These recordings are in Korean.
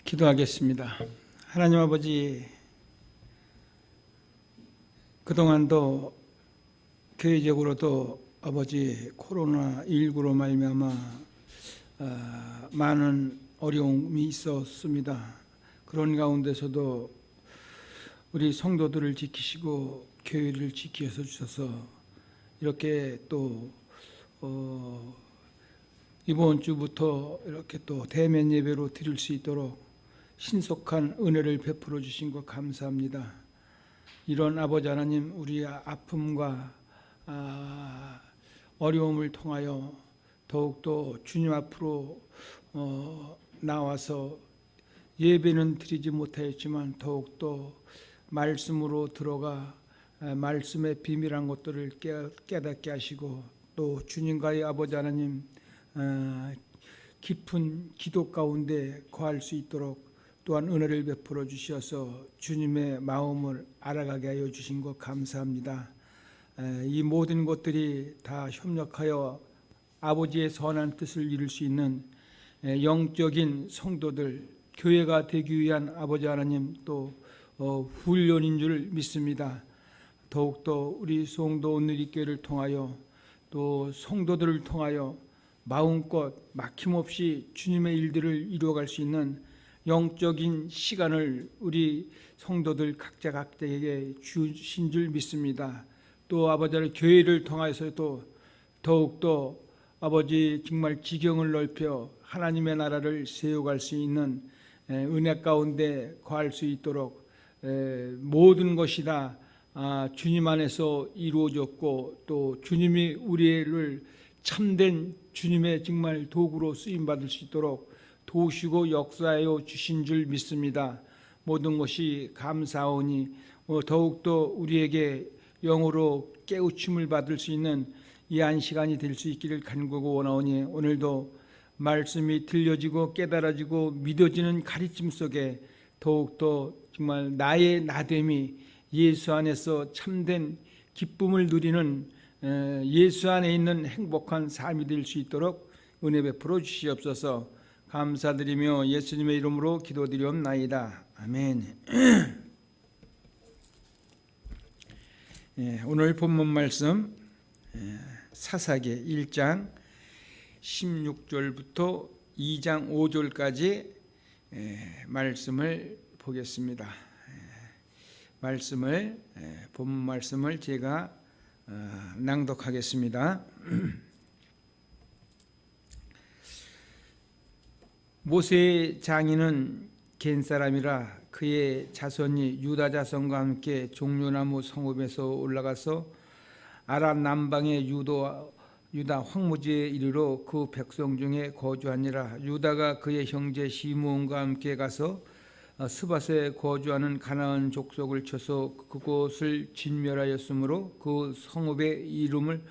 기도하겠습니다. 하나님 아버지, 그동안도 교회적으로도 아버지 코로나19로 말미암아 많은 어려움이 있었습니다. 그런 가운데서도 우리 성도들을 지키시고 교회를 지키셔서 주셔서 이렇게 또 이번 주부터 이렇게 또 대면 예배로 드릴 수 있도록 신속한 은혜를 베풀어 주신 것 감사합니다. 이런 아버지 하나님, 우리의 아픔과 어려움을 통하여 더욱더 주님 앞으로 나와서 예배는 드리지 못하였지만 더욱더 말씀으로 들어가 말씀의 비밀한 것들을 깨닫게 하시고 또 주님과의 아버지 하나님 깊은 기도 가운데 거할 수 있도록 또한 은혜를 베풀어 주셔서 주님의 마음을 알아가게 하여 주신 것 감사합니다. 이 모든 것들이 다 협력하여 아버지의 선한 뜻을 이룰 수 있는 영적인 성도들, 교회가 되기 위한 아버지 하나님 또 훈련인 줄 믿습니다. 더욱더 우리 송도 온누리교회를 통하여 또 성도들을 통하여 마음껏 막힘없이 주님의 일들을 이루어갈 수 있는 영적인 시간을 우리 성도들 각자에게 주신 줄 믿습니다. 또 아버지 하나님 교회를 통해서도 더욱더 아버지 정말 지경을 넓혀 하나님의 나라를 세워갈 수 있는 은혜 가운데 거할 수 있도록 모든 것이 다 주님 안에서 이루어졌고 또 주님이 우리를 참된 주님의 정말 도구로 쓰임받을 수 있도록 도우시고 역사하여 주신 줄 믿습니다. 모든 것이 감사하오니 더욱더 우리에게 영으로 깨우침을 받을 수 있는 이 한 시간이 될 수 있기를 간구하고 원하오니 오늘도 말씀이 들려지고 깨달아지고 믿어지는 가르침 속에 더욱더 정말 나의 나됨이 예수 안에서 참된 기쁨을 누리는 예수 안에 있는 행복한 삶이 될 수 있도록 은혜 베풀어 주시옵소서. 감사드리며 예수님의 이름으로 기도드리옵나이다. 아멘. 오늘 본문 말씀 사사기 1장 16절부터 2장 5절까지 말씀을 보겠습니다. 본문 말씀을 제가 낭독하겠습니다. 모세의 장인은 겐 사람이라 그의 자손이 유다 자손과 함께 종려나무 성읍에서 올라가서 아람 남방의 유다 황무지에 이르러 그 백성 중에 거주하니라. 유다가 그의 형제 시므온과 함께 가서 스밧에 거주하는 가나안 족속을 쳐서 그곳을 진멸하였으므로 그 성읍의 이름을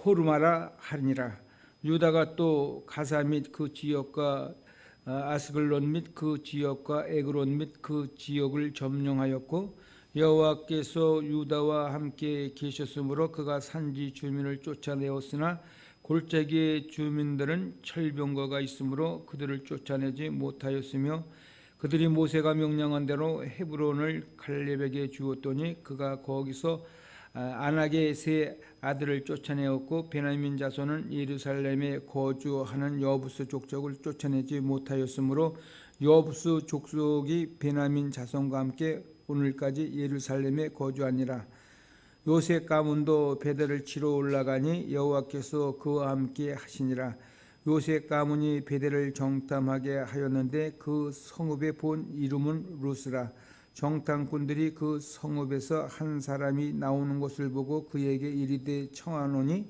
호르마라 하니라. 유다가 또 가사 및 그 지역과 아스글론 및 그 지역과 에그론 및 그 지역을 점령하였고 여호와께서 유다와 함께 계셨으므로 그가 산지 주민을 쫓아내었으나 골짜기의 주민들은 철병거가 있으므로 그들을 쫓아내지 못하였으며 그들이 모세가 명령한 대로 헤브론을 갈렙에게 주었더니 그가 거기서 아낙의 세 아들을 쫓아내었고 베냐민 자손은 예루살렘에 거주하는 여부스 족속을 쫓아내지 못하였으므로 여부스 족속이 베냐민 자손과 함께 오늘까지 예루살렘에 거주하니라. 요셉 가문도 베델을 치러 올라가니 여호와께서 그와 함께 하시니라. 요셉 가문이 베델을 정탐하게 하였는데 그 성읍의 본 이름은 루스라. 정탐꾼들이 그 성읍에서 한 사람이 나오는 것을 보고 그에게 이르되 청하노니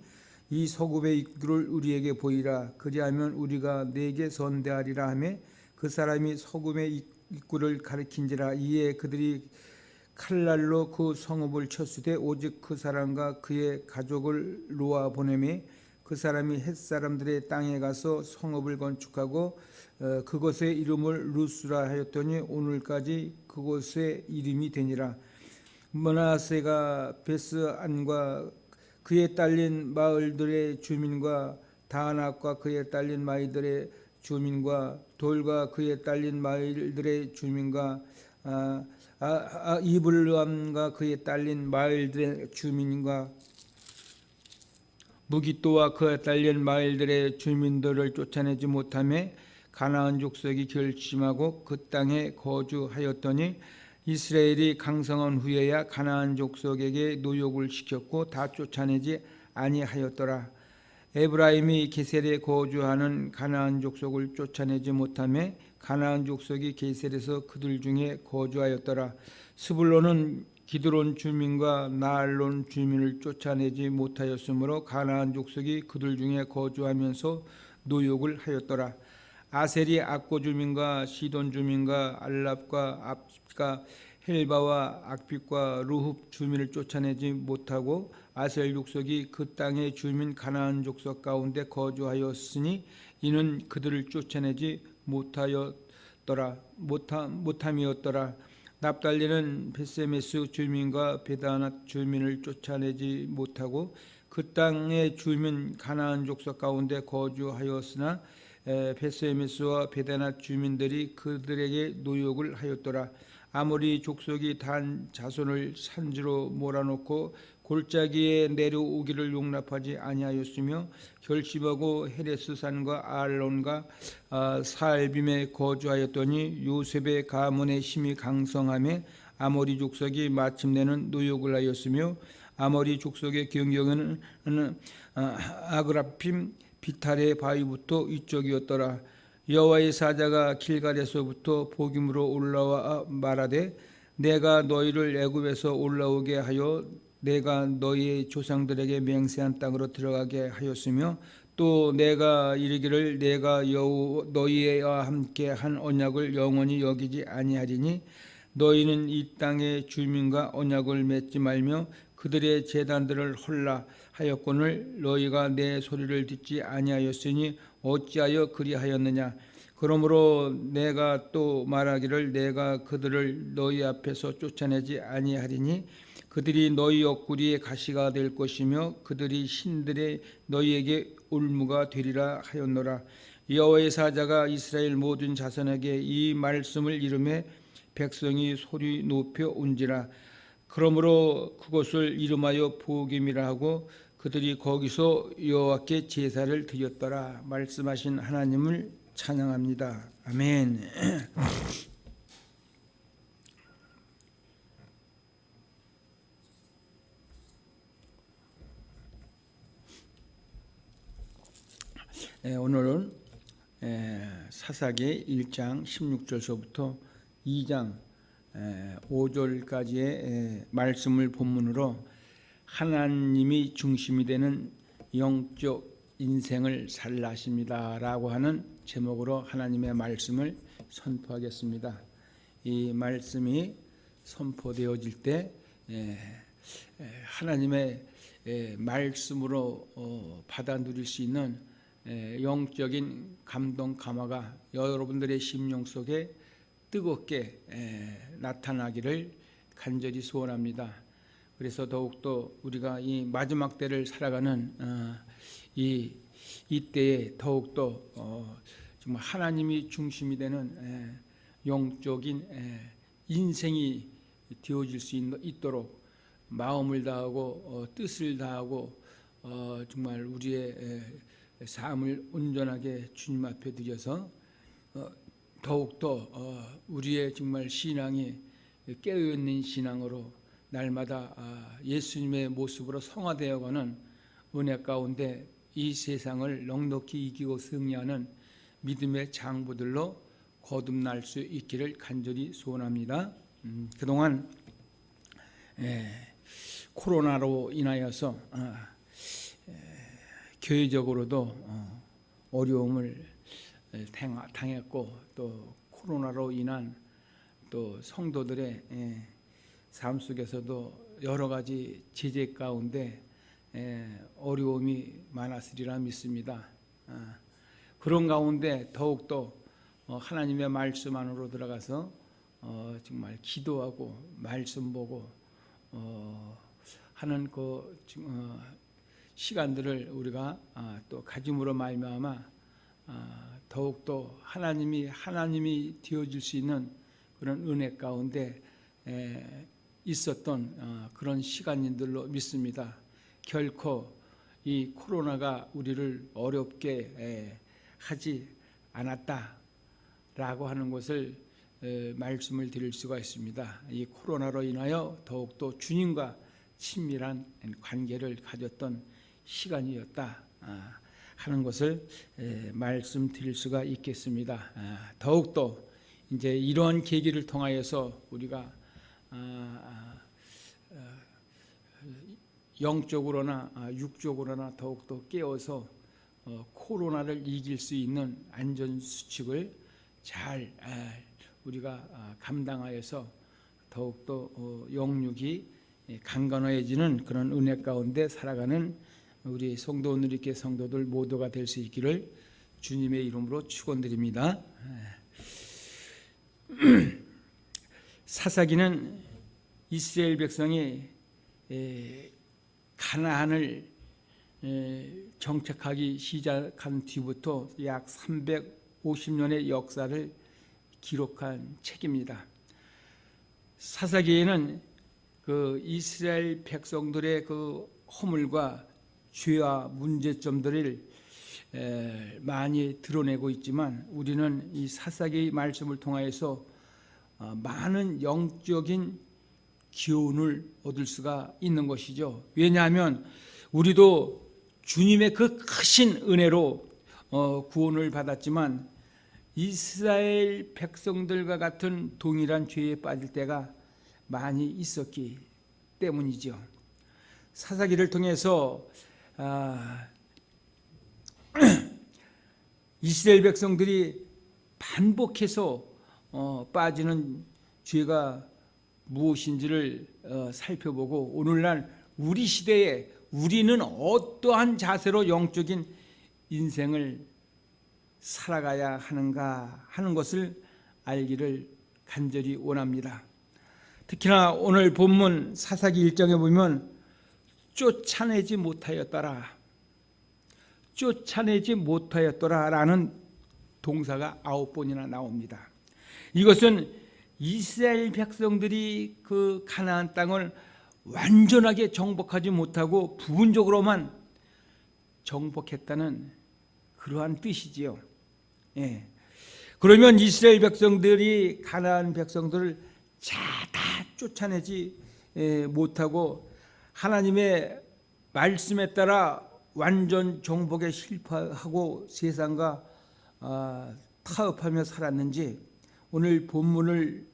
이 성읍의 입구를 우리에게 보이라. 그리하면 우리가 네게 선대하리라 하며 그 사람이 성읍의 입구를 가리킨지라. 이에 그들이 칼날로 그 성읍을 쳤으되 오직 그 사람과 그의 가족을 놓아 보내매 그 사람이 헷사람들의 땅에 가서 성읍을 건축하고 그곳의 이름을 루스라 하였더니 오늘까지 그곳의 이름이 되니라. 므낫세가 베스안과 그에 딸린 마을들의 주민과 다낙과 그에 딸린 마을들의 주민과 돌과 그에 딸린 마을들의 주민과 이블람과 그에 딸린 마을들의 주민과 무기또와 그에 딸린 마을들의 주민들을 쫓아내지 못하며 가나안 족속이 결심하고 그 땅에 거주하였더니 이스라엘이 강성한 후에야 가나안 족속에게 노역을 시켰고 다 쫓아내지 아니하였더라. 에브라임이 게셀에 거주하는 가나안 족속을 쫓아내지 못하며 가나안 족속이 게셀에서 그들 중에 거주하였더라. 스불론은 기드론 주민과 나알론 주민을 쫓아내지 못하였으므로 가나안 족속이 그들 중에 거주하면서 노역을 하였더라. 아셀이 악고 주민과 시돈 주민과 알랍과 압과 헬바와 악빛과 루흡 주민을 쫓아내지 못하고 아셀 족속이 그 땅의 주민 가나안 족속 가운데 거주하였으니 이는 그들을 쫓아내지 못함이었더라. 납달리는 벳세메스 주민과 베다낫 주민을 쫓아내지 못하고 그 땅의 주민 가나안 족속 가운데 거주하였으나 벳세메스와 베다낫 주민들이 그들에게 노역을 하였더라. 아모리 족속이 단 자손을 산지로 몰아놓고 골짜기에 내려오기를 용납하지 아니하였으며 결심하고 헤레스 산과 알론과 사알빔에 거주하였더니 요셉의 가문의 힘이 강성하며 아모리 족속이 마침내는 노역을 하였으며 아모리 족속의 경경에는 아그라핌 비탈의 바위부터 이쪽이었더라. 여호와의 사자가 길갈에서부터 복임으로 올라와 말하되 내가 너희를 애굽에서 올라오게 하여 내가 너희의 조상들에게 맹세한 땅으로 들어가게 하였으며 또 내가 이르기를 내가 너희와 함께 한 언약을 영원히 여기지 아니하리니 너희는 이 땅의 주민과 언약을 맺지 말며 그들의 제단들을 헐라 하였거늘 너희가 내 소리를 듣지 아니하였으니 어찌하여 그리하였느냐. 그러므로 내가 또 말하기를 내가 그들을 너희 앞에서 쫓아내지 아니하리니 그들이 너희 옆구리에 가시가 될 것이며 그들이 신들의 너희에게 올무가 되리라 하였노라. 여호와의 사자가 이스라엘 모든 자손에게 이 말씀을 이름해 백성이 소리 높여 온지라. 그러므로 그것을 이름하여 복임이라 하고 그들이 거기서 여호와께 제사를 드렸더라. 말씀하신 하나님을 찬양합니다. 아멘. 오늘은 사사기 1장 16절서부터 2장 5절까지의 말씀을 본문으로 하나님이 중심이 되는 영적 인생을 살라십니다 라고 하는 제목으로 하나님의 말씀을 선포하겠습니다. 이 말씀이 선포되어질 때 하나님의 말씀으로 받아 누릴 수 있는 영적인 감동 감화가 여러분들의 심령 속에 뜨겁게 나타나기를 간절히 소원합니다. 그래서 더욱더 우리가 이 마지막 때를 살아가는 이때에 더욱더 정말 하나님이 중심이 되는 영적인 인생이 되어질 수 있도록 마음을 다하고 뜻을 다하고 정말 우리의 삶을 온전하게 주님 앞에 드려서 더욱더 우리의 정말 신앙이 깨어있는 신앙으로 날마다 예수님의 모습으로 성화되어가는 은혜 가운데 이 세상을 넉넉히 이기고 승리하는 믿음의 장부들로 거듭날 수 있기를 간절히 소원합니다. 그동안 코로나로 인하여서 교회적으로도 어려움을 당했고 또 코로나로 인한 또 성도들의 삶 속에서도 여러 가지 제재 가운데 어려움이 많았으리라 믿습니다. 그런 가운데 더욱더 하나님의 말씀 안으로 들어가서 정말 기도하고 말씀 보고 하는 그 시간들을 우리가 또 가짐으로 말미암아 더욱더 하나님이 되어줄 수 있는 그런 은혜 가운데 있었던 그런 시간인 줄로 믿습니다. 결코 이 코로나가 우리를 어렵게 하지 않았다라고 하는 것을 말씀을 드릴 수가 있습니다. 이 코로나로 인하여 더욱더 주님과 친밀한 관계를 가졌던 시간이었다 하는 것을 말씀드릴 수가 있겠습니다. 더욱더 이제 이러한 계기를 통하여서 우리가 영적으로나 육적으로나 더욱더 깨어서 코로나를 이길 수 있는 안전 수칙을 잘 우리가 감당하여서 더욱더 영육이 강건해지는 그런 은혜 가운데 살아가는 우리 성도 누리께 성도들 모두가 될 수 있기를 주님의 이름으로 축원드립니다. 사사기는 이스라엘 백성이 가나안을 정착하기 시작한 뒤부터 약 350년의 역사를 기록한 책입니다. 사사기에는 그 이스라엘 백성들의 그 허물과 죄와 문제점들을 많이 드러내고 있지만 우리는 이 사사기 말씀을 통하여서 많은 영적인 교훈을 얻을 수가 있는 것이죠. 왜냐하면 우리도 주님의 그 크신 은혜로 구원을 받았지만 이스라엘 백성들과 같은 동일한 죄에 빠질 때가 많이 있었기 때문이죠. 사사기를 통해서 이스라엘 백성들이 반복해서 빠지는 죄가 무엇인지를 살펴보고 오늘날 우리 시대에 우리는 어떠한 자세로 영적인 인생을 살아가야 하는가 하는 것을 알기를 간절히 원합니다. 특히나 오늘 본문 사사기 1장에 보면 쫓아내지 못하였더라라는 동사가 9번이나 나옵니다. 이것은 이스라엘 백성들이 그 가나안 땅을 완전하게 정복하지 못하고 부분적으로만 정복했다는 그러한 뜻이지요. 그러면 이스라엘 백성들이 가나안 백성들을 다 쫓아내지 못하고 하나님의 말씀에 따라 완전 정복에 실패하고 세상과 타협하며 살았는지 오늘 본문을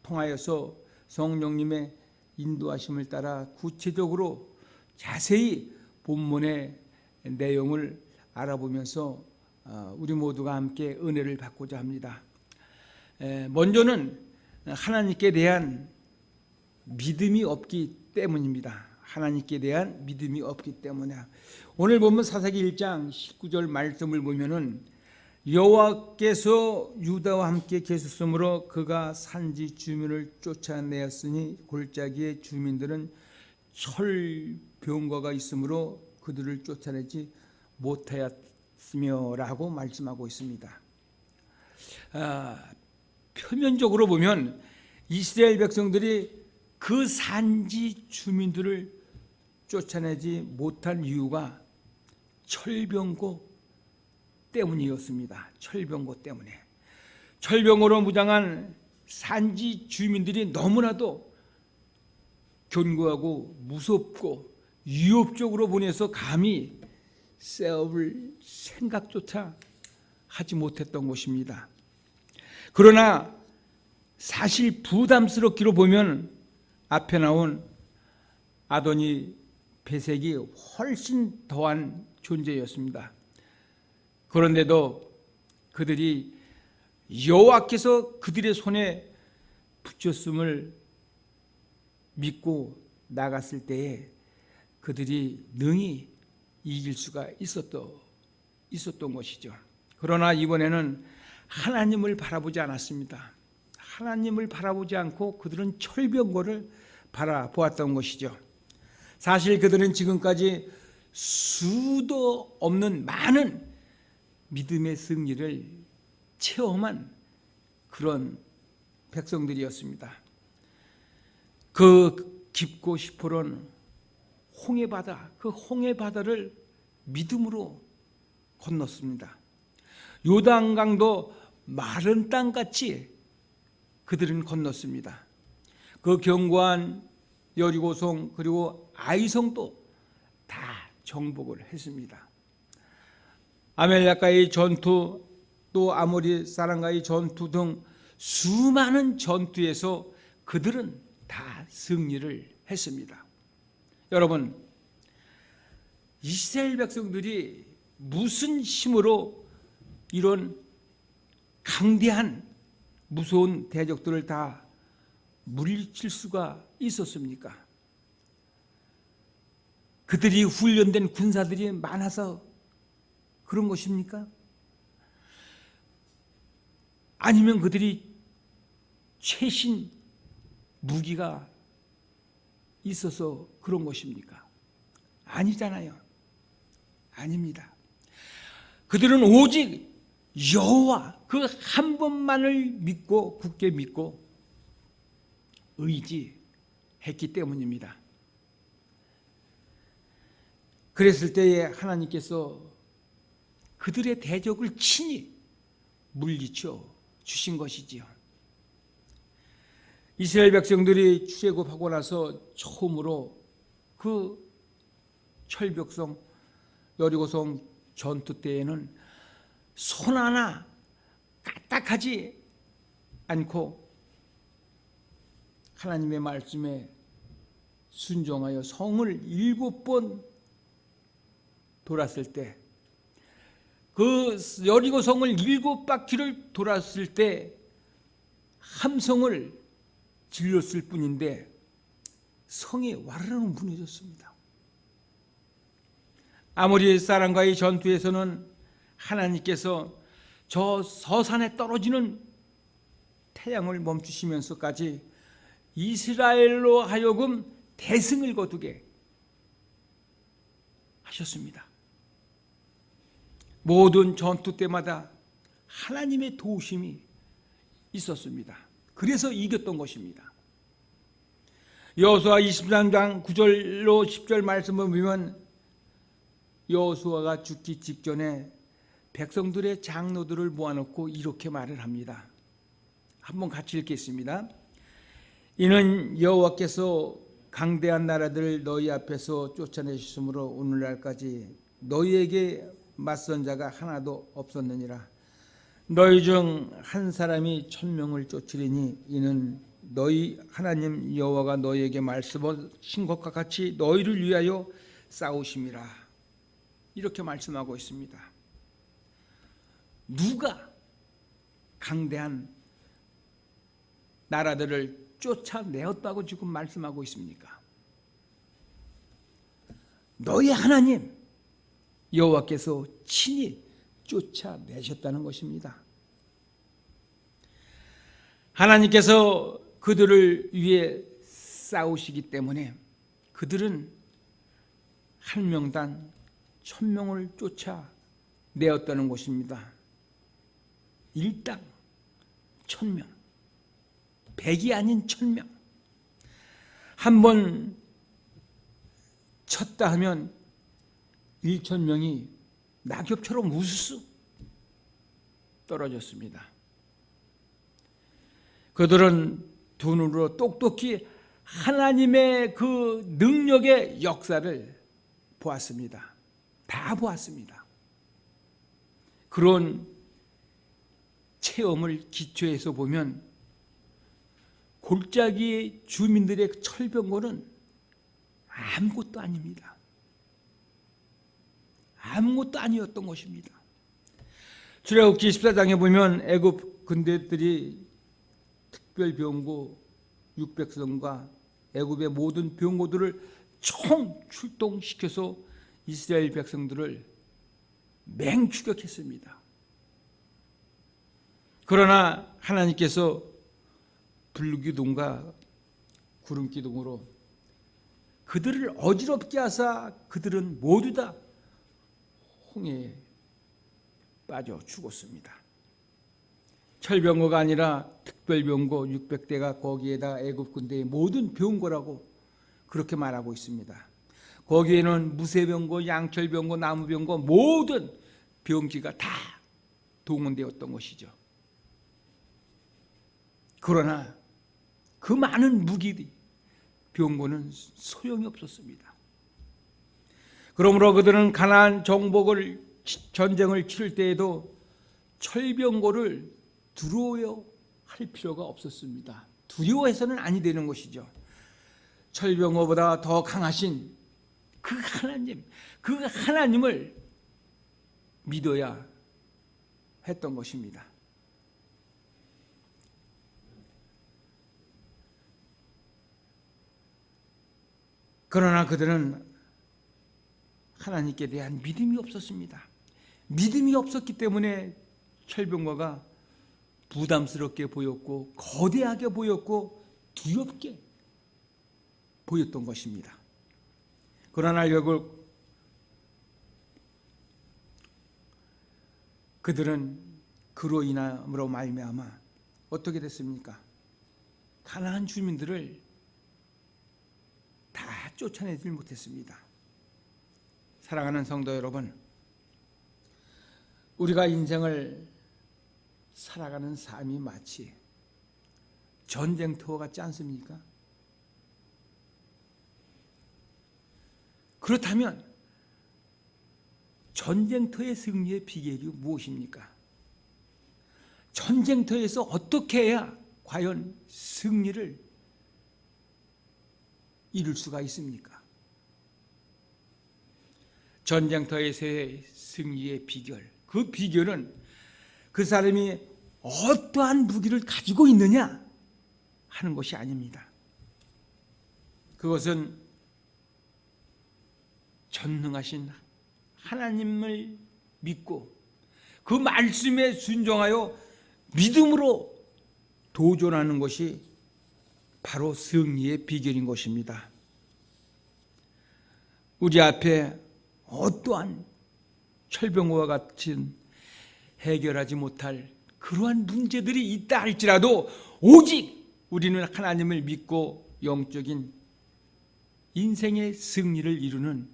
통하여서 성령님의 인도하심을 따라 구체적으로 자세히 본문의 내용을 알아보면서 우리 모두가 함께 은혜를 받고자 합니다. 먼저는 하나님께 대한 믿음이 없기 때문입니다. 하나님께 대한 믿음이 없기 때문에 오늘 보면 사사기 1장 19절 말씀을 보면은 여호와께서 유다와 함께 계셨으므로 그가 산지 주민을 쫓아내었으니 골짜기의 주민들은 철병거가 있으므로 그들을 쫓아내지 못하였으며라고 말씀하고 있습니다. 표면적으로 보면 이스라엘 백성들이 그 산지 주민들을 쫓아내지 못한 이유가 철병거 때문이었습니다. 철병거 때문에. 철병거로 무장한 산지 주민들이 너무나도 견고하고 무섭고 위협적으로 보내서 감히 싸울 생각조차 하지 못했던 것입니다. 그러나 사실 부담스럽기로 보면 앞에 나온 아도니 베색이 훨씬 더한 존재였습니다. 그런데도 그들이 여호와께서 그들의 손에 붙였음을 믿고 나갔을 때에 그들이 능히 이길 수가 있었던 것이죠. 그러나 이번에는 하나님을 바라보지 않았습니다. 하나님을 바라보지 않고 그들은 철병거를 바라보았던 것이죠. 사실 그들은 지금까지 수도 없는 많은 믿음의 승리를 체험한 그런 백성들이었습니다. 그 깊고 시퍼런 홍해바다, 그 홍해바다를 믿음으로 건넜습니다. 요단강도 마른 땅같이 그들은 건넜습니다. 그 견고한 여리고성 그리고 아이성도 다 정복을 했습니다. 아멜렉과의 전투, 또 아모리 사람과의 전투 등 수많은 전투에서 그들은 다 승리를 했습니다. 여러분, 이스라엘 백성들이 무슨 힘으로 이런 강대한 무서운 대적들을 다 물리칠 수가 있었습니까? 그들이 훈련된 군사들이 많아서 그런 것입니까? 아니면 그들이 최신 무기가 있어서 그런 것입니까? 아니잖아요. 아닙니다. 그들은 오직 여호와 그 한 분만을 믿고 굳게 믿고 의지했기 때문입니다. 그랬을 때에 하나님께서 그들의 대적을 친히 물리쳐 주신 것이지요. 이스라엘 백성들이 출애굽하고 나서 처음으로 그 철벽성 여리고성 전투 때에는 손 하나 까딱하지 않고 하나님의 말씀에 순종하여 성을 7번 돌았을 때, 그 여리고성을 7바퀴를 돌았을 때 함성을 질렀을 뿐인데 성이 와르르 무너졌습니다. 아모리 사람과의 전투에서는 하나님께서 저 서산에 떨어지는 태양을 멈추시면서까지 이스라엘로 하여금 대승을 거두게 하셨습니다. 모든 전투 때마다 하나님의 도우심이 있었습니다. 그래서 이겼던 것입니다. 여호수아 23장 9절로 10절 말씀을 보면 여호수아가 죽기 직전에 백성들의 장로들을 모아놓고 이렇게 말을 합니다. 한번 같이 읽겠습니다. 이는 여호와께서 강대한 나라들을 너희 앞에서 쫓아내셨으므로 오늘날까지 너희에게 맞선 자가 하나도 없었느니라. 너희 중 한 사람이 1000명을 쫓으리니 이는 너희 하나님 여호와가 너희에게 말씀하신 것과 같이 너희를 위하여 싸우심이라. 이렇게 말씀하고 있습니다. 누가 강대한 나라들을 쫓아내었다고 지금 말씀하고 있습니까? 너희 하나님 여호와께서 친히 쫓아내셨다는 것입니다. 하나님께서 그들을 위해 싸우시기 때문에 그들은 한 명당 1000명을 쫓아내었다는 것입니다. 일당 1000명, 100이 아닌 1000명. 한 번 쳤다 하면 1000명이 낙엽처럼 우수수 떨어졌습니다. 그들은 두 눈으로 똑똑히 하나님의 그 능력의 역사를 보았습니다. 다 보았습니다. 그런 체험을 기초해서 보면 골짜기 주민들의 철병거는 아무것도 아닙니다. 아무것도 아니었던 것입니다. 출애굽기 14장에 보면 애굽 군대들이 특별병고 600성과 애굽의 모든 병고들을 총 출동시켜서 이스라엘 백성들을 맹추격했습니다. 그러나 하나님께서 불기둥과 구름기둥으로 그들을 어지럽게 하사 그들은 모두 다 홍해에 빠져 죽었습니다. 철병거가 아니라 특별병거 600대가 거기에다 애굽 군대의 모든 병거라고 그렇게 말하고 있습니다. 거기에는 무쇠병거, 양철병거, 나무병거 모든 병기가 다 동원되었던 것이죠. 그러나 그 많은 무기 병거는 소용이 없었습니다. 그러므로 그들은 가나안 정복을 전쟁을 치를 때에도 철병거를 두려워할 필요가 없었습니다. 두려워해서는 아니 되는 것이죠. 철병거보다 더 강하신 그 하나님을 믿어야 했던 것입니다. 그러나 그들은 하나님께 대한 믿음이 없었습니다. 믿음이 없었기 때문에 철병거가 부담스럽게 보였고 거대하게 보였고 두렵게 보였던 것입니다. 그러나 결국 그들은 그로 인함으로 말미암아 어떻게 됐습니까? 가나안 주민들을 다 쫓아내질 못했습니다. 사랑하는 성도 여러분, 우리가 인생을 살아가는 삶이 마치 전쟁터와 같지 않습니까? 그렇다면 전쟁터의 승리의 비결이 무엇입니까? 전쟁터에서 어떻게 해야 과연 승리를 이룰 수가 있습니까? 전쟁터에서의 승리의 비결, 그 비결은 그 사람이 어떠한 무기를 가지고 있느냐 하는 것이 아닙니다. 그것은 전능하신 하나님을 믿고 그 말씀에 순종하여 믿음으로 도전하는 것이 바로 승리의 비결인 것입니다. 우리 앞에 어떠한 철병거와 같은 해결하지 못할 그러한 문제들이 있다 할지라도 오직 우리는 하나님을 믿고 영적인 인생의 승리를 이루는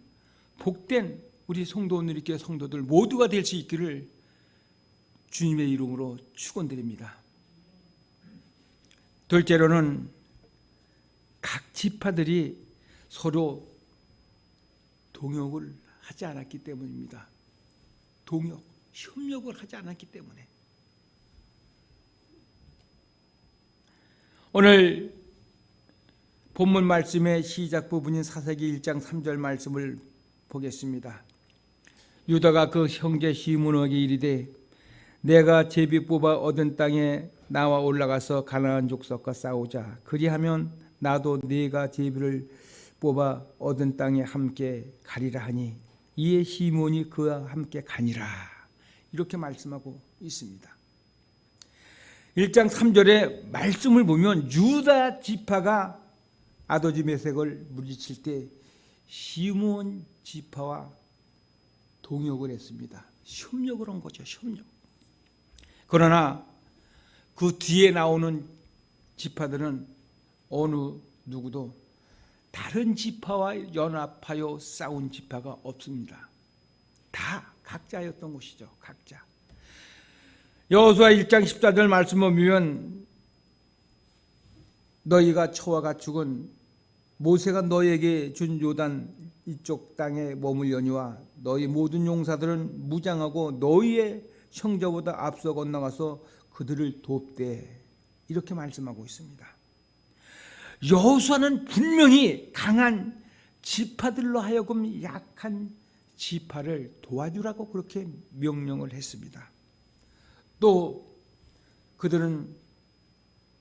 복된 우리 성도님들께 성도들 모두가 될 수 있기를 주님의 이름으로 축원드립니다. 둘째로는 각 지파들이 서로 동역을 하지 않았기 때문입니다. 협력을 하지 않았기 때문에. 오늘 본문 말씀의 시작 부분인 사사기 1장 3절 말씀을 보겠습니다. 유다가 그 형제 시므온에게 이르되 내가 제비 뽑아 얻은 땅에 나와 올라가서 가나안 족속과 싸우자. 그리하면 나도 네가 제비를 뽑아 얻은 땅에 함께 가리라 하니 이에 시므온이 그와 함께 가니라. 이렇게 말씀하고 있습니다. 1장 3절의 말씀을 보면 유다 지파가 아도니메섹을 물리칠 때 시므온 지파와 동역을 했습니다. 협력을 한 거죠. 협력. 그러나 그 뒤에 나오는 지파들은 어느 누구도 다른 지파와 연합하여 싸운 지파가 없습니다. 다 각자였던 것이죠. 각자. 여호수아 1장 14절 말씀을 보면 너희가 처와 가축은 모세가 너희에게 준 요단 이쪽 땅에 머물려니와 너희 모든 용사들은 무장하고 너희의 형제보다 앞서 건너가서 그들을 돕되. 이렇게 말씀하고 있습니다. 여호수아는 분명히 강한 지파들로 하여금 약한 지파를 도와주라고 그렇게 명령을 했습니다. 또 그들은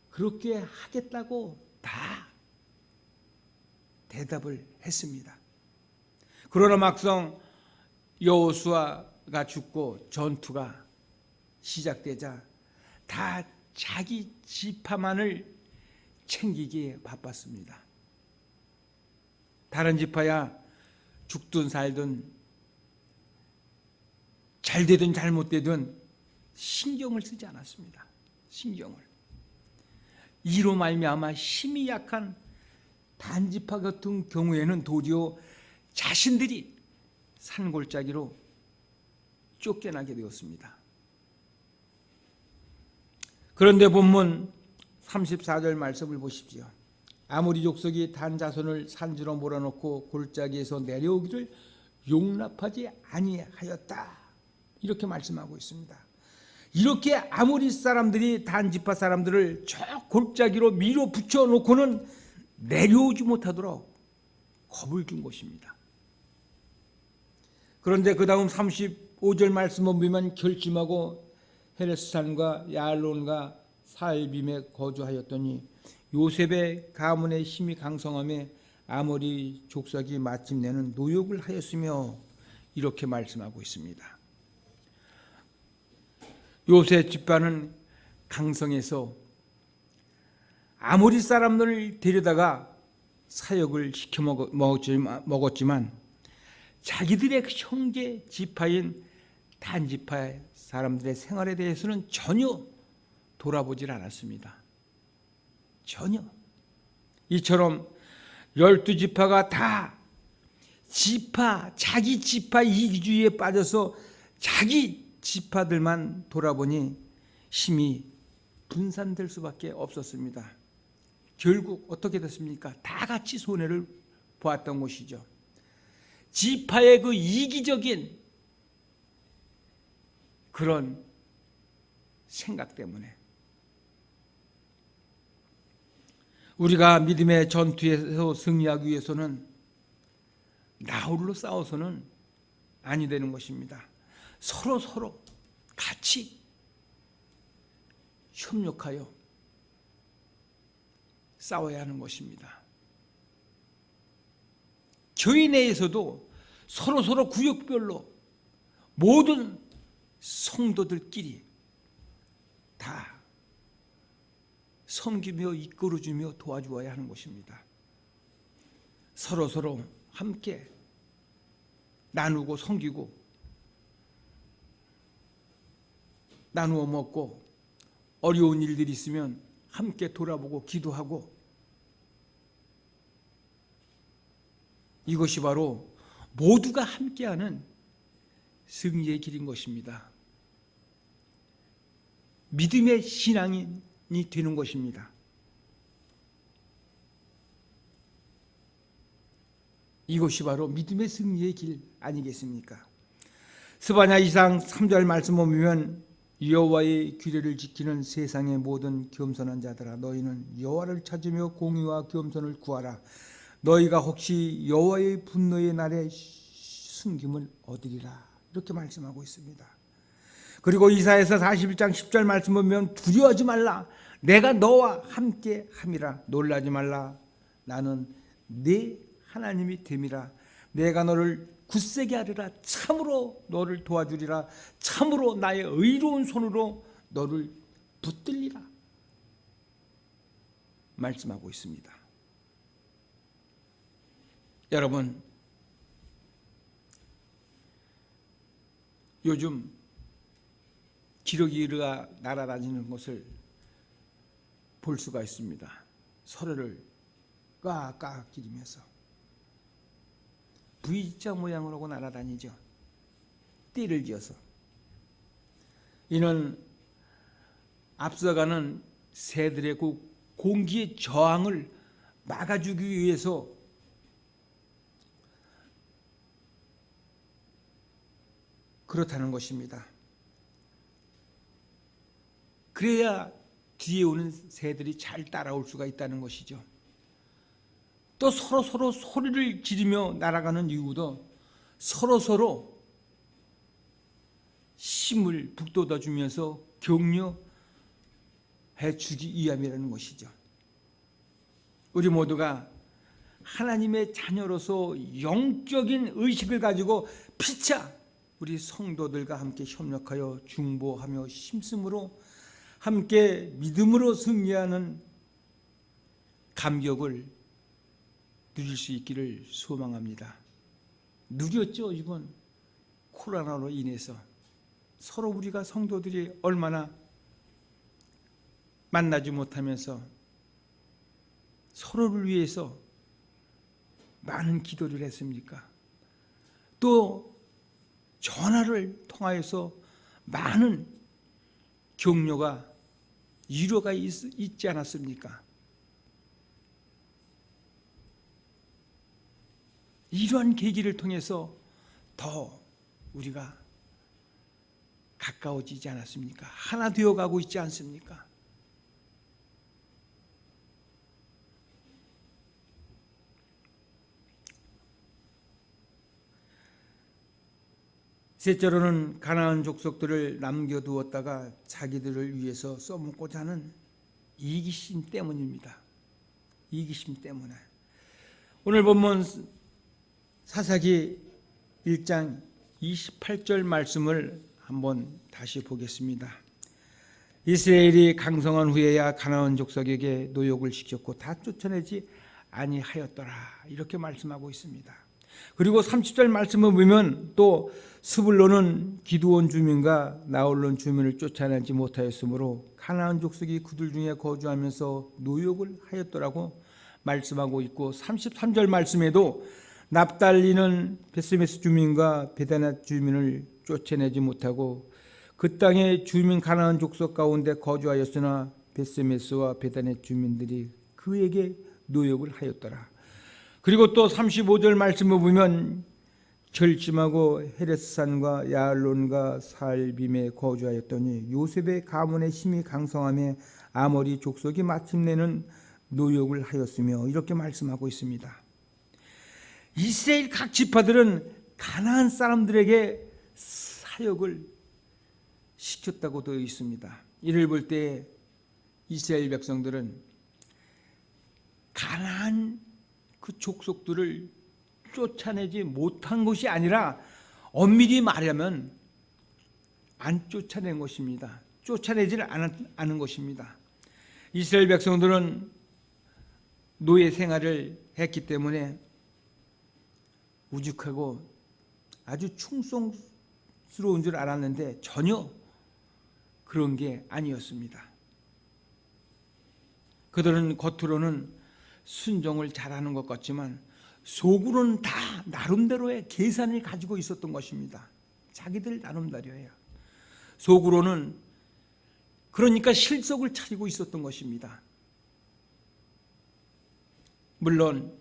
그렇게 하겠다고 다 대답을 했습니다. 그러나 막상 여호수아가 죽고 전투가 시작되자 다 자기 지파만을 챙기기에 바빴습니다. 다른 지파야 죽든 살든 잘 되든 잘못되든 신경을 쓰지 않았습니다. 신경을. 이로 말미암아 힘이 약한 단지파 같은 경우에는 도리어 자신들이 산골짜기로 쫓겨나게 되었습니다. 그런데 본문 34절 말씀을 보십시오. 아모리 족속이 단 자손을 산지로 몰아넣고 골짜기에서 내려오기를 용납하지 아니하였다. 이렇게 말씀하고 있습니다. 이렇게 아모리 사람들이 단 지파 사람들을 저 골짜기로 밀어붙여 놓고는 내려오지 못하도록 겁을 준 것입니다. 그런데 그 다음 35절 말씀을 보면 결심하고 헤레스산과 야알론과 사알빔에 거주하였더니 요셉의 가문의 힘이 강성함에 아모리 족속이 마침내는 노역을 하였으며 이렇게 말씀하고 있습니다. 요셉 집안은 강성해서 아모리 사람들을 데려다가 사역을 시켜 먹었지만 자기들의 형제 지파인 단 지파의 사람들의 생활에 대해서는 전혀 돌아보질 않았습니다. 전혀. 이처럼 12지파가 다 자기 지파 이기주의에 빠져서 자기 지파들만 돌아보니 힘이 분산될 수밖에 없었습니다. 결국 어떻게 됐습니까? 다 같이 손해를 보았던 것이죠. 지파의 그 이기적인 그런 생각 때문에 우리가 믿음의 전투에서 승리하기 위해서는 나 홀로 싸워서는 아니 되는 것입니다. 서로 같이 협력하여 싸워야 하는 것입니다. 교회 내에서도 서로 구역별로 모든 성도들끼리 다 섬기며 이끌어주며 도와주어야 하는 것입니다. 서로 함께 나누고 섬기고 나누어 먹고 어려운 일들이 있으면 함께 돌아보고 기도하고 이것이 바로 모두가 함께하는 승리의 길인 것입니다. 믿음의 신앙이 되는 것입니다. 이것이 바로 믿음의 승리의 길 아니겠습니까? 스바냐 2장 3절 말씀을 보면 여호와의 규례를 지키는 세상의 모든 겸손한 자들아 너희는 여호와를 찾으며 공의와 겸손을 구하라. 너희가 혹시 여호와의 분노의 날에 숨김을 얻으리라. 이렇게 말씀하고 있습니다. 그리고 이사야서 41장 10절 말씀 보면 두려워하지 말라. 내가 너와 함께 함이라. 놀라지 말라. 나는 네 하나님이 됨이라. 내가 너를 굳세게 하리라. 참으로 너를 도와주리라. 참으로 나의 의로운 손으로 너를 붙들리라. 말씀하고 있습니다. 여러분, 요즘 기러기가 날아다니는 것을 볼 수가 있습니다. 서로를 꽉꽉 기리면서 V자 모양으로 하고 날아다니죠. 띠를 지어서. 이는 앞서가는 새들의 그 공기의 저항을 막아주기 위해서 그렇다는 것입니다. 그래야 뒤에 오는 새들이 잘 따라올 수가 있다는 것이죠. 또 서로 소리를 지르며 날아가는 이유도 서로 힘을 북돋아 주면서 격려해 주기 위함이라는 것이죠. 우리 모두가 하나님의 자녀로서 영적인 의식을 가지고 피차 우리 성도들과 함께 협력하여 중보하며 힘쓰므로 함께 믿음으로 승리하는 감격을 누릴 수 있기를 소망합니다. 누렸죠, 이번 코로나로 인해서. 서로 우리가 성도들이 얼마나 만나지 못하면서 서로를 위해서 많은 기도를 했습니까? 또 전화를 통하여서 많은 격려가 위로가 있지 않았습니까? 이러한 계기를 통해서 더 우리가 가까워지지 않았습니까? 하나 되어가고 있지 않습니까? 셋째로는 가나안 족속들을 남겨두었다가 자기들을 위해서 써먹고자 하는 이기심 때문입니다. 이기심 때문에. 오늘 본문 사사기 1장 28절 말씀을 한번 다시 보겠습니다. 이스라엘이 강성한 후에야 가나안 족속에게 노역을 시켰고 다 쫓아내지 아니하였더라, 이렇게 말씀하고 있습니다. 그리고 30절 말씀을 보면 또 스불론은 기드온 주민과 나홀론 주민을 쫓아내지 못하였으므로 가나안 족속이 그들 중에 거주하면서 노역을 하였더라고 말씀하고 있고, 33절 말씀에도 납달리는 베스메스 주민과 베다낫 주민을 쫓아내지 못하고 그 땅의 주민 가나안 족속 가운데 거주하였으나 베스메스와 베다낫 주민들이 그에게 노역을 하였더라. 그리고 또 35절 말씀을 보면 절심하고 헤레스산과 야알론과 살빔에 거주하였더니 요셉의 가문의 힘이 강성함에 아모리 족속이 마침내는 노역을 하였으며, 이렇게 말씀하고 있습니다. 이스라엘 각 지파들은 가나안 사람들에게 사역을 시켰다고 되어 있습니다. 이를 볼 때 이스라엘 백성들은 가나안 그 족속들을 쫓아내지 못한 것이 아니라 엄밀히 말하면 안 쫓아낸 것입니다. 쫓아내지를 않은 것입니다. 이스라엘 백성들은 노예 생활을 했기 때문에 우직하고 아주 충성스러운 줄 알았는데 전혀 그런 게 아니었습니다. 그들은 겉으로는 순종을 잘하는 것 같지만 속으로는 다 나름대로의 계산을 가지고 있었던 것입니다. 자기들 나름대로예요. 속으로는 그러니까 실속을 차리고 있었던 것입니다. 물론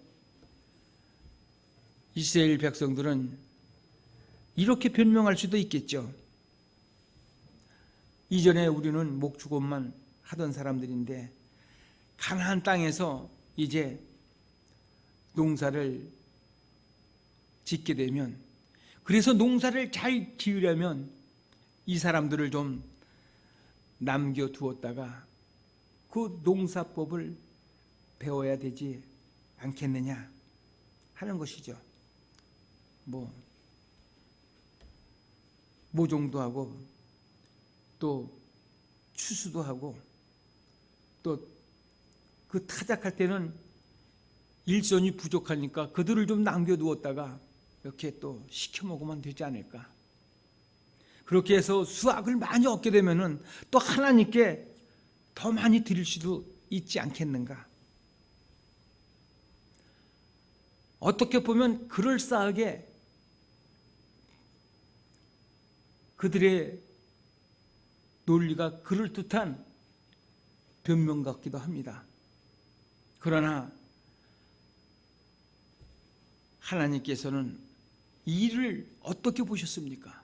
이스라엘 백성들은 이렇게 변명할 수도 있겠죠. 이전에 우리는 목축업만 하던 사람들인데 가나안 땅에서 이제 농사를 짓게 되면, 그래서 농사를 잘 지으려면 이 사람들을 좀 남겨두었다가 그 농사법을 배워야 되지 않겠느냐 하는 것이죠. 모종도 하고 또 추수도 하고 또 그 타작할 때는 일손이 부족하니까 그들을 좀 남겨두었다가 이렇게 또 시켜 먹으면 되지 않을까. 그렇게 해서 수확을 많이 얻게 되면은 또 하나님께 더 많이 드릴 수도 있지 않겠는가. 어떻게 보면 그럴싸하게 그들의 논리가 그럴듯한 변명 같기도 합니다. 그러나 하나님께서는 이 일을 어떻게 보셨습니까?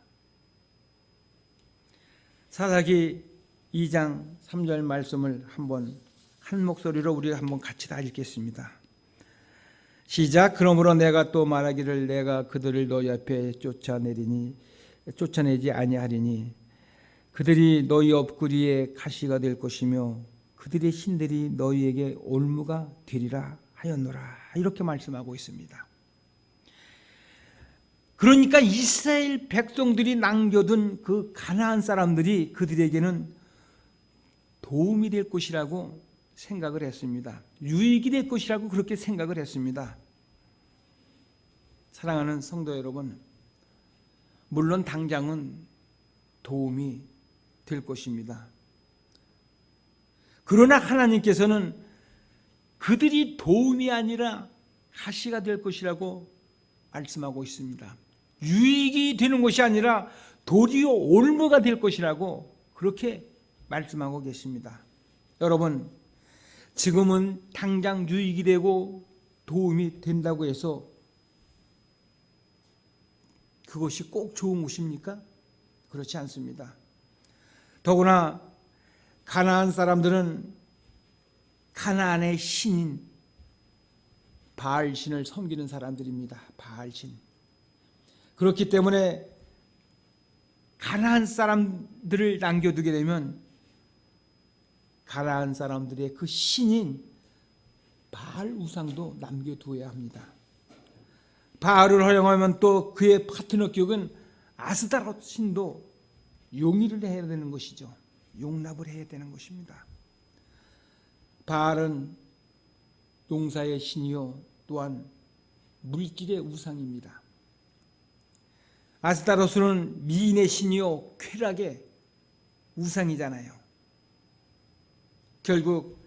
사사기 2장 3절 말씀을 한번 한 목소리로 우리가 한번 같이 다 읽겠습니다. 시작. 그러므로 내가 또 말하기를 내가 그들을 너희 앞에 쫓아내지 아니하리니 그들이 너희 옆구리에 가시가 될 것이며 그들의 신들이 너희에게 올무가 되리라 하였노라. 이렇게 말씀하고 있습니다. 그러니까 이스라엘 백성들이 남겨둔 그 가나안 사람들이 그들에게는 도움이 될 것이라고 생각을 했습니다. 유익이 될 것이라고 그렇게 생각을 했습니다. 사랑하는 성도 여러분, 물론 당장은 도움이 될 것입니다. 그러나 하나님께서는 그들이 도움이 아니라 가시가 될 것이라고 말씀하고 있습니다. 유익이 되는 것이 아니라 도리어 올무가 될 것이라고 그렇게 말씀하고 계십니다. 여러분, 지금은 당장 유익이 되고 도움이 된다고 해서 그것이 꼭 좋은 것입니까? 그렇지 않습니다. 더구나 가나안 사람들은 가나안의 신인 바알신을 섬기는 사람들입니다. 바알신. 그렇기 때문에 가나안 사람들을 남겨두게 되면 가나안 사람들의 그 신인 바알 우상도 남겨두어야 합니다. 바알을 허용하면 또 그의 파트너 격은 아스타롯 신도 용의를 해야 되는 것이죠. 용납을 해야 되는 것입니다. 바알은 농사의 신이요 또한 물질의 우상입니다. 아스타로스는 미인의 신이요 쾌락의 우상이잖아요. 결국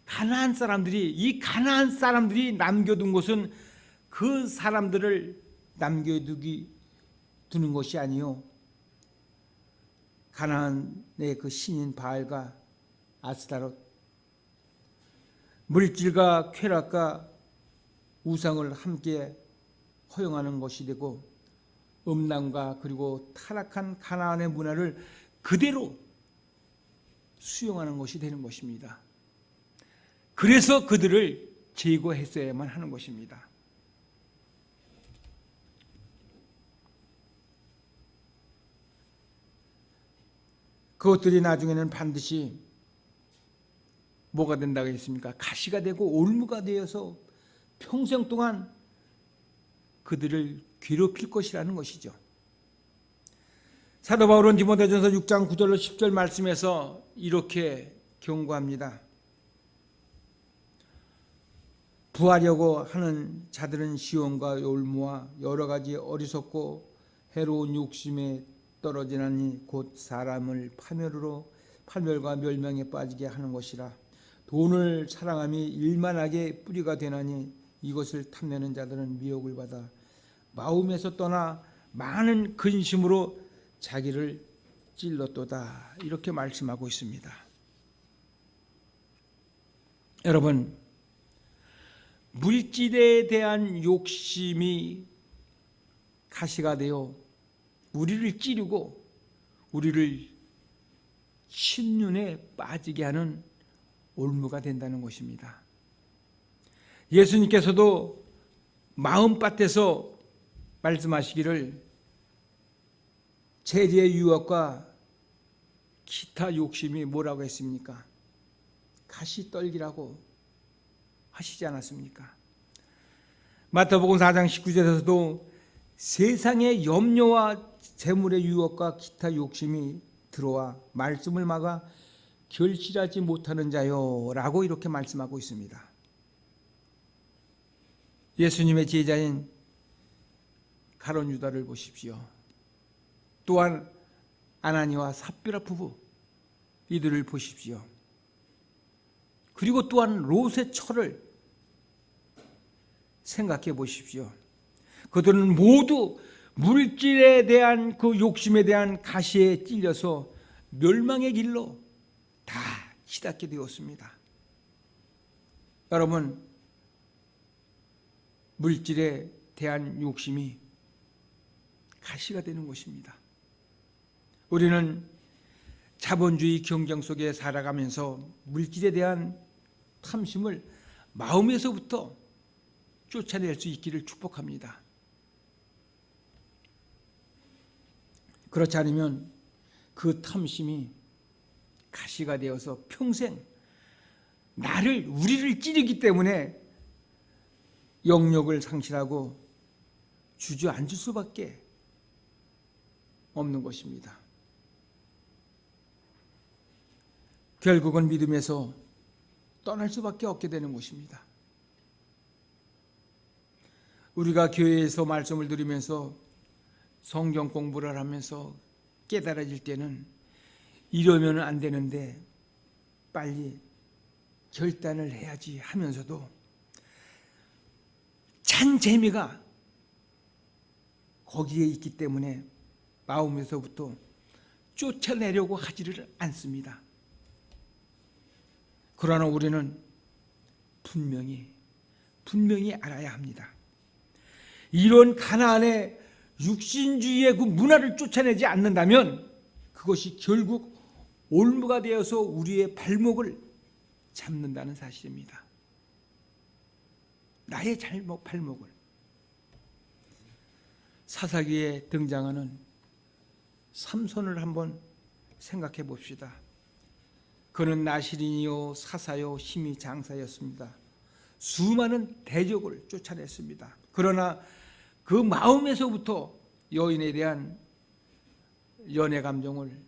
가나안 사람들이 남겨둔 것은 그 사람들을 두는 것이 아니요 가나안의 그 신인 바알과 아스타롯, 물질과 쾌락과 우상을 함께 허용하는 것이 되고 음란과 그리고 타락한 가나안의 문화를 그대로 수용하는 것이 되는 것입니다. 그래서 그들을 제거했어야만 하는 것입니다. 그것들이 나중에는 반드시 뭐가 된다고 했습니까? 가시가 되고 올무가 되어서 평생 동안 그들을 괴롭힐 것이라는 것이죠. 사도 바울은 디모데전서 6장 9절로 10절 말씀에서 이렇게 경고합니다. 부하려고 하는 자들은 시험과 올무와 여러 가지 어리석고 해로운 욕심에 떨어지나니 곧 사람을 파멸과 멸망에 빠지게 하는 것이라. 돈을 사랑함이 일만하게 뿌리가 되나니 이것을 탐내는 자들은 미혹을 받아 마음에서 떠나 많은 근심으로 자기를 찔렀도다. 이렇게 말씀하고 있습니다. 여러분, 물질에 대한 욕심이 가시가 되어 우리를 찌르고 우리를 신륜에 빠지게 하는 올무가 된다는 것입니다. 예수님께서도 마음밭에서 말씀하시기를 재리의 유혹과 기타 욕심이 뭐라고 했습니까? 가시떨기라고 하시지 않았습니까? 마태복음 4장 19절에서도 세상의 염려와 재물의 유혹과 기타 욕심이 들어와 말씀을 막아 결실하지 못하는 자요 라고 이렇게 말씀하고 있습니다. 예수님의 제자인 가룟 유다를 보십시오. 또한 아나니와 삽비라 부부 이들을 보십시오. 그리고 또한 롯의 처를 생각해 보십시오. 그들은 모두 물질에 대한 그 욕심에 대한 가시에 찔려서 멸망의 길로 다 치닫게 되었습니다. 여러분, 물질에 대한 욕심이 가시가 되는 것입니다. 우리는 자본주의 경쟁 속에 살아가면서 물질에 대한 탐심을 마음에서부터 쫓아낼 수 있기를 축복합니다. 그렇지 않으면 그 탐심이 가시가 되어서 평생 우리를 찌르기 때문에 영역을 상실하고 주저앉을 수밖에 없는 것입니다. 결국은 믿음에서 떠날 수밖에 없게 되는 것입니다. 우리가 교회에서 말씀을 들으면서 성경 공부를 하면서 깨달아질 때는 이러면 안 되는데 빨리 결단을 해야지 하면서도 찬 재미가 거기에 있기 때문에 마음에서부터 쫓아내려고 하지를 않습니다. 그러나 우리는 분명히 알아야 합니다. 이런 가나안의 육신주의의 그 문화를 쫓아내지 않는다면 그것이 결국 올무가 되어서 우리의 발목을 잡는다는 사실입니다. 나의 발목을. 사사기에 등장하는 삼손을 한번 생각해 봅시다. 그는 나실인이요 사사요 심히 장사였습니다. 수많은 대적을 쫓아냈습니다. 그러나 그 마음에서부터 여인에 대한 연애 감정을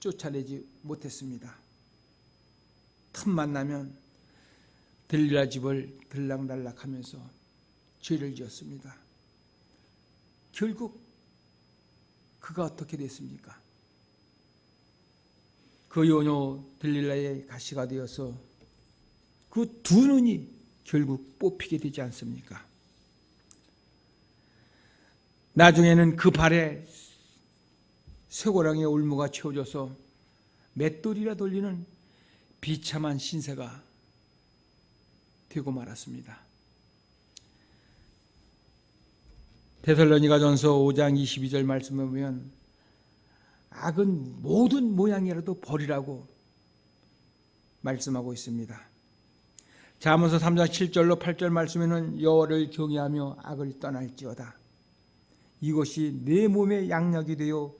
쫓아내지 못했습니다. 틈만 나면 들릴라 집을 들락날락하면서 죄를 지었습니다. 결국 그가 어떻게 됐습니까? 그 요녀 들릴라의 가시가 되어서 그 두 눈이 결국 뽑히게 되지 않습니까? 나중에는 그 발에 쇠고랑의 올무가 채워져서 맷돌이라 돌리는 비참한 신세가 되고 말았습니다. 데살로니가전서 5장 22절 말씀을 보면 악은 모든 모양이라도 버리라고 말씀하고 있습니다. 잠언서 3장 7절로 8절 말씀에는 여호와를 경외하며 악을 떠날지어다. 이것이 내 몸의 양약이 되어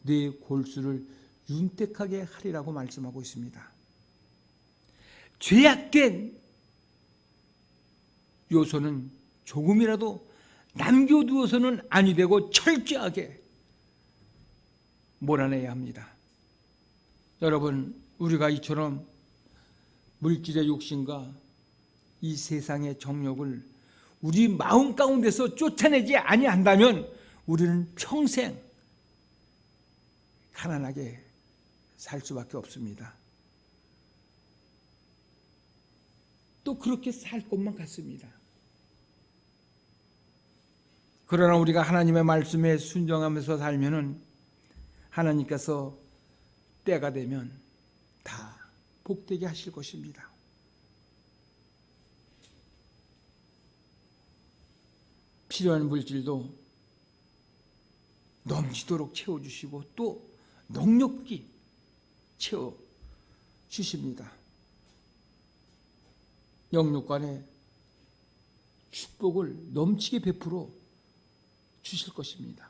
내 골수를 윤택하게 하리라고 말씀하고 있습니다. 죄악된 요소는 조금이라도 남겨두어서는 아니 되고 철저하게 몰아내야 합니다. 여러분, 우리가 이처럼 물질의 욕심과 이 세상의 정욕을 우리 마음 가운데서 쫓아내지 아니한다면 우리는 평생 가난하게 살 수밖에 없습니다. 또 그렇게 살 것만 같습니다. 그러나 우리가 하나님의 말씀에 순종하면서 살면은 하나님께서 때가 되면 다 복되게 하실 것입니다. 필요한 물질도 넘치도록 채워주시고 또 넉넉히 채워주십니다. 영육간에 축복을 넘치게 베풀어 주실 것입니다.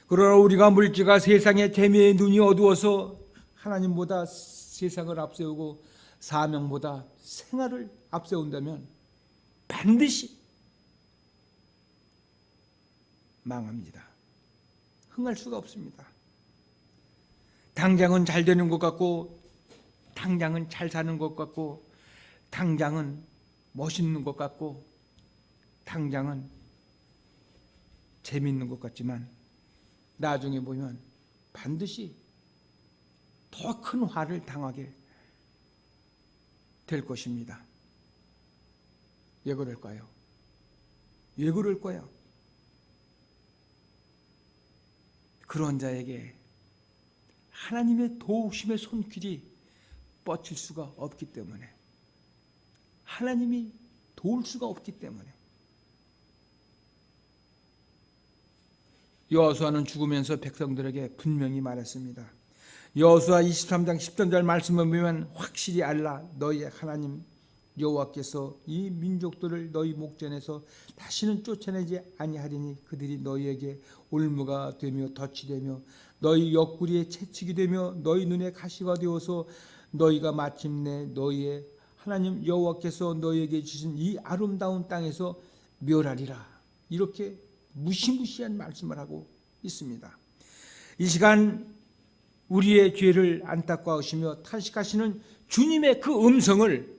그러나 우리가 물질과 세상의 재미에 눈이 어두워서 하나님보다 세상을 앞세우고 사명보다 생활을 앞세운다면 반드시 망합니다. 흥할 수가 없습니다. 당장은 잘 되는 것 같고, 당장은 잘 사는 것 같고, 당장은 멋있는 것 같고, 당장은 재미있는 것 같지만 나중에 보면 반드시 더 큰 화를 당하게 될 것입니다. 왜 그럴까요? 왜 그럴까요? 그런 자에게 하나님의 도우심의 손길이 뻗칠 수가 없기 때문에, 하나님이 도울 수가 없기 때문에. 여호수아는 죽으면서 백성들에게 분명히 말했습니다. 여호수아 23장 10절 말씀을 보면 확실히 알라, 너희의 하나님 여호와께서 이 민족들을 너희 목전에서 다시는 쫓아내지 아니하리니 그들이 너희에게 올무가 되며 덫이 되며 너희 옆구리에 채찍이 되며 너희 눈에 가시가 되어서 너희가 마침내 너희의 하나님 여호와께서 너희에게 주신 이 아름다운 땅에서 멸하리라. 이렇게 무시무시한 말씀을 하고 있습니다. 이 시간 우리의 죄를 안타까워하시며 탄식하시는 주님의 그 음성을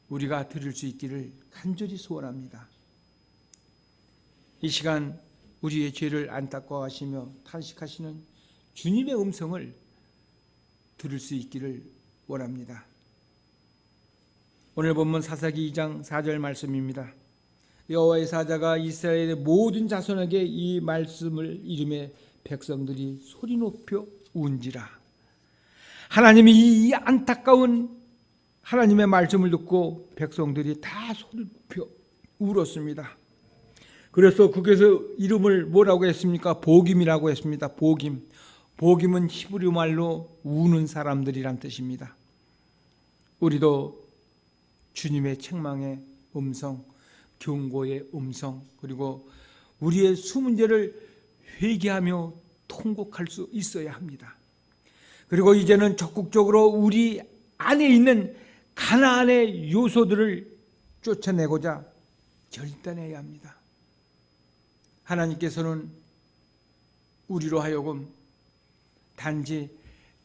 우리가 들을 수 있기를 간절히 소원합니다. 이 시간 우리의 죄를 안타까워하시며 탄식하시는 주님의 음성을 들을 수 있기를 원합니다. 오늘 본문 사사기 2장 4절 말씀입니다. 여호와의 사자가 이스라엘의 모든 자손에게 이 말씀을 이름에 백성들이 소리 높여 운지라. 하나님이 이 안타까운 하나님의 말씀을 듣고 백성들이 다 소리 높여 울었습니다. 그래서 거기서 이름을 뭐라고 했습니까? 복임이라고 했습니다. 복임. 복임은 히브리 말로 우는 사람들이란 뜻입니다. 우리도 주님의 책망의 음성, 경고의 음성, 그리고 우리의 수문제를 회개하며 통곡할 수 있어야 합니다. 그리고 이제는 적극적으로 우리 안에 있는 가나안의 요소들을 쫓아내고자 결단해야 합니다. 하나님께서는 우리로 하여금 단지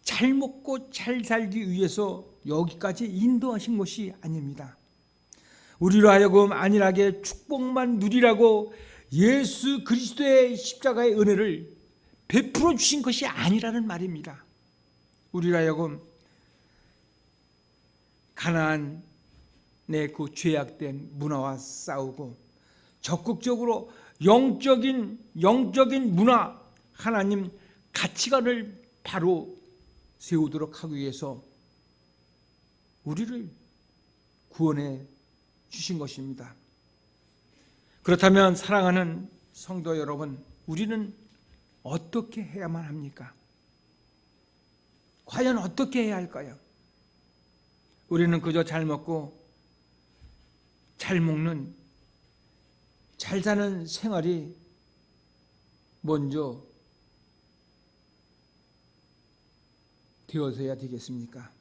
잘 먹고 잘 살기 위해서 여기까지 인도하신 것이 아닙니다. 우리로 하여금 안일하게 축복만 누리라고 예수 그리스도의 십자가의 은혜를 베풀어 주신 것이 아니라는 말입니다. 우리로 하여금 가나안의 그 죄악된 문화와 싸우고 적극적으로 영적인 문화, 하나님 가치관을 바로 세우도록 하기 위해서 우리를 구원해 주신 것입니다. 그렇다면 사랑하는 성도 여러분, 우리는 어떻게 해야만 합니까? 과연 어떻게 해야 할까요? 우리는 그저 잘 먹고 잘 먹는 잘 사는 생활이 먼저 되어서야 되겠습니까?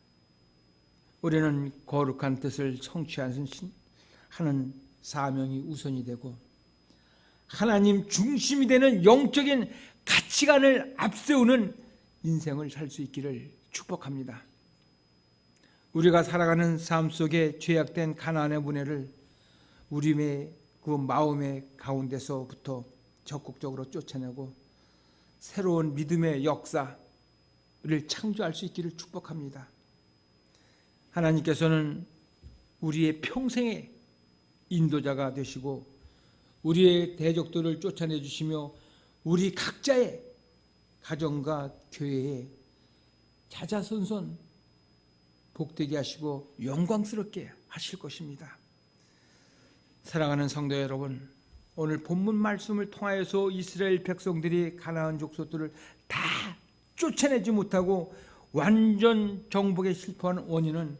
우리는 거룩한 뜻을 성취하는 사명이 우선이 되고 하나님 중심이 되는 영적인 가치관을 앞세우는 인생을 살 수 있기를 축복합니다. 우리가 살아가는 삶 속에 죄악된 가나안의 문화를 우리의 그 마음의 가운데서부터 적극적으로 쫓아내고 새로운 믿음의 역사를 창조할 수 있기를 축복합니다. 하나님께서는 우리의 평생의 인도자가 되시고 우리의 대적들을 쫓아내 주시며 우리 각자의 가정과 교회에 자자손손 복되게 하시고 영광스럽게 하실 것입니다. 사랑하는 성도 여러분, 오늘 본문 말씀을 통하여서 이스라엘 백성들이 가나안 족속들을 다 쫓아내지 못하고 완전 정복에 실패한 원인은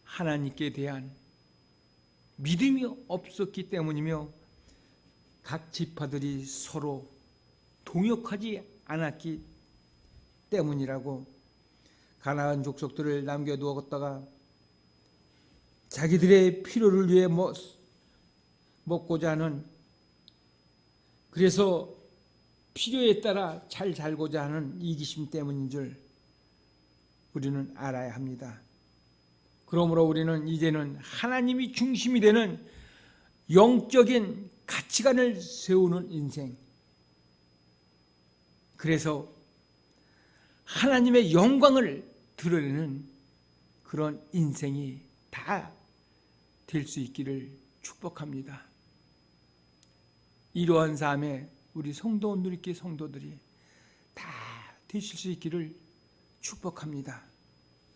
하나님께 대한 믿음이 없었기 때문이며 각 지파들이 서로 동역하지 않았기 때문이라고 가나안 족속들을 남겨두었다가 자기들의 필요를 위해 먹고자 하는, 그래서 필요에 따라 잘 살고자 하는 이기심 때문인 줄 우리는 알아야 합니다. 그러므로 우리는 이제는 하나님이 중심이 되는 영적인 가치관을 세우는 인생, 그래서 하나님의 영광을 드러내는 그런 인생이 다 될 수 있기를 축복합니다. 이러한 삶에 우리 성도 누리교회 성도들이 다 되실 수 있기를 축복합니다.